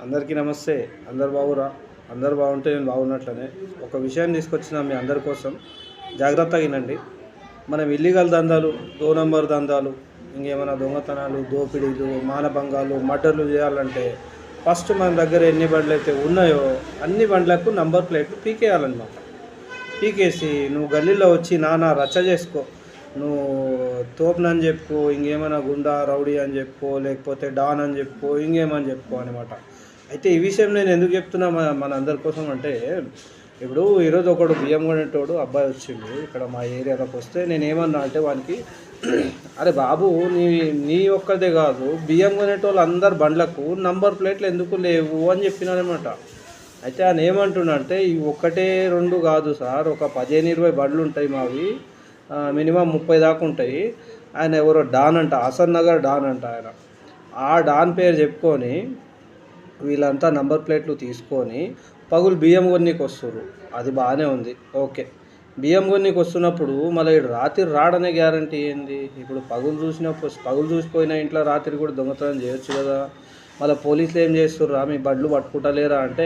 అందరికీ నమస్తే. అందరు బాగురా? అందరు బాగుంటే నేను బాగున్నట్లనే. ఒక విషయం తీసుకొచ్చిన మీ అందరి కోసం జాగ్రత్తగా వినండి. మనం ఇల్లీగల్ దందాలు, 2 నంబర్ దందాలు, ఇంకేమైనా దొంగతనాలు, దోపిడీలు, మానభంగాలు, మర్డర్లు చేయాలంటే ఫస్ట్ మన దగ్గర ఎన్ని బండ్లు అయితే ఉన్నాయో అన్ని బండ్లకు నంబర్ ప్లేట్లు పీకేయాలన్నమాట. పీకేసి నువ్వు గల్లీలో వచ్చి నానా రచ్చ చేసుకో, నువ్వు తోపునని చెప్పుకో, ఇంకేమైనా గుండా రౌడీ అని చెప్పుకో, లేకపోతే డాన్ అని చెప్పుకో, ఇంకేమని చెప్పుకో అనమాట. అయితే ఈ విషయం నేను ఎందుకు చెప్తున్నా మన అందరి కోసం అంటే, ఇప్పుడు ఈరోజు ఒకడు బియ్యం కొనేటోడు అబ్బాయి వచ్చిండు ఇక్కడ మా ఏరియాలోకి వస్తే, నేను ఏమన్నా అంటే వానికి, అరే బాబు, నీ ఒక్కదే కాదు, బియ్యం కొనేటోళ్ళు అందరు బండ్లకు నంబర్ ప్లేట్లు ఎందుకు లేవు అని చెప్పినానమాట. అయితే ఆయన ఏమంటున్నా అంటే, ఇవి ఒక్కటే 2 కాదు సార్, ఒక 15-20 బండ్లు ఉంటాయి మావి, మినిమం 30 దాకా ఉంటాయి. ఆయన ఎవరో డాన్ అంట, హసన్ నగర్ డాన్ అంట ఆయన. ఆ డాన్ పేరు చెప్పుకొని వీళ్ళంతా నంబర్ ప్లేట్లు తీసుకొని పగులు బియ్యం కొన్నీకి వస్తుర్రు. అది బాగానే ఉంది, ఓకే. బియ్యం కొన్నీకి వస్తున్నప్పుడు మళ్ళీ రాత్రి రాడనే గ్యారంటీ ఏంది? ఇప్పుడు పగులు చూసిపోయిన ఇంట్లో రాత్రి కూడా దొంగతనం చేయొచ్చు కదా. మళ్ళీ పోలీసులు ఏం చేస్తుర్రా, మీ బండ్లు పట్టుకుంటలేరా అంటే,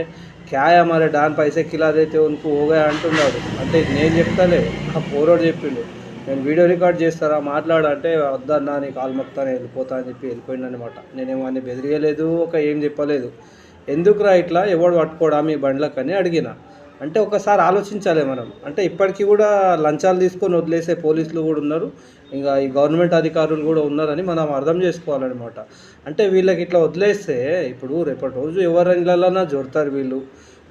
క్యాయా మరి డాన్ పైసే కిలాదైతే ఉనుకు ఓగా అంటున్నాడు. అంటే నేను చెప్తాలే, ఆ పోరోడు చెప్పిండు, నేను వీడియో రికార్డ్ చేస్తారా మాట్లాడంటే, వద్దన్నా నీ కాలు మొత్తానే వెళ్ళిపోతా అని చెప్పి వెళ్ళిపోయింది అనమాట. నేనేమో అన్ని బెదిరియలేదు, ఏం చెప్పలేదు. ఎందుకురా ఇట్లా ఎవడు పట్టుకోడా మీ బండ్లకని అడిగిన. అంటే ఒకసారి ఆలోచించాలి మనం. అంటే ఇప్పటికీ కూడా లంచాలు తీసుకొని వదిలేసే పోలీసులు కూడా ఉన్నారు, ఇంకా ఈ గవర్నమెంట్ అధికారులు కూడా ఉన్నారని మనం అర్థం చేసుకోవాలన్నమాట. అంటే వీళ్ళకి ఇట్లా వదిలేస్తే ఇప్పుడు రేపటి రోజు ఎవరి ఇళ్ళలోనా జొడతారు వీళ్ళు,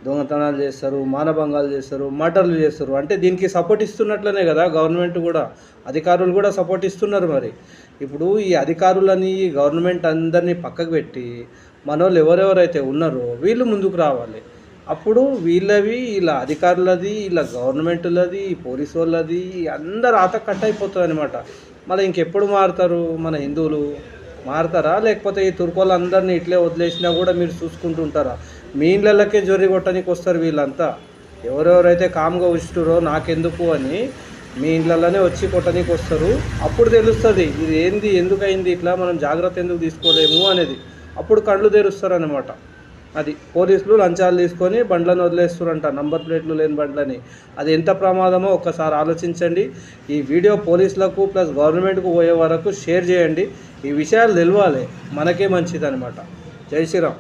దొంగతనాలు చేస్తారు, మానభంగాలు చేస్తారు, మర్డర్లు చేస్తారు. అంటే దీనికి సపోర్ట్ ఇస్తున్నట్లనే కదా గవర్నమెంట్ కూడా, అధికారులు కూడా సపోర్ట్ ఇస్తున్నారు. మరి ఇప్పుడు ఈ అధికారులని గవర్నమెంట్ అందరినీ పక్కకు పెట్టి మనోళ్ళు ఎవరెవరైతే ఉన్నారో వీళ్ళు ముందుకు రావాలి. అప్పుడు వీళ్ళవి, ఇలా అధికారులది, ఇలా గవర్నమెంట్లది, పోలీసు వాళ్ళది అందరు ఆత కట్ అయిపోతుంది అనమాట. మళ్ళీ ఇంకెప్పుడు మారుతారు మన హిందువులు? మారుతారా? లేకపోతే ఈ తుర్కోళ్ళందరినీ ఇట్లే వదిలేసినా కూడా మీరు చూసుకుంటుంటారా? మీ ఇళ్ళకే జొర్రి కొట్టడానికి వస్తారు వీళ్ళంతా. ఎవరెవరైతే కామ్గా ఉంచుతారో నాకెందుకు అని మీ ఇంట్లలోనే వచ్చి కొట్టడానికి వస్తారు. అప్పుడు తెలుస్తుంది ఇది ఏంది, ఎందుకైంది ఇట్లా, మనం జాగ్రత్త ఎందుకు తీసుకోలేము అనేది. అప్పుడు కళ్ళు తెరుస్తారనమాట. అది పోలీసులు లంచాలు తీసుకొని బండ్లను వదిలేస్తారంట, నంబర్ ప్లేట్లు లేని బండ్లని. అది ఎంత ప్రమాదమో ఒక్కసారి ఆలోచించండి. ఈ వీడియో పోలీసులకు ప్లస్ గవర్నమెంట్కు పోయే వరకు షేర్ చేయండి. ఈ విషయాలు తెలవాలి, మనకే మంచిది అనమాట. జై శ్రీరామ్.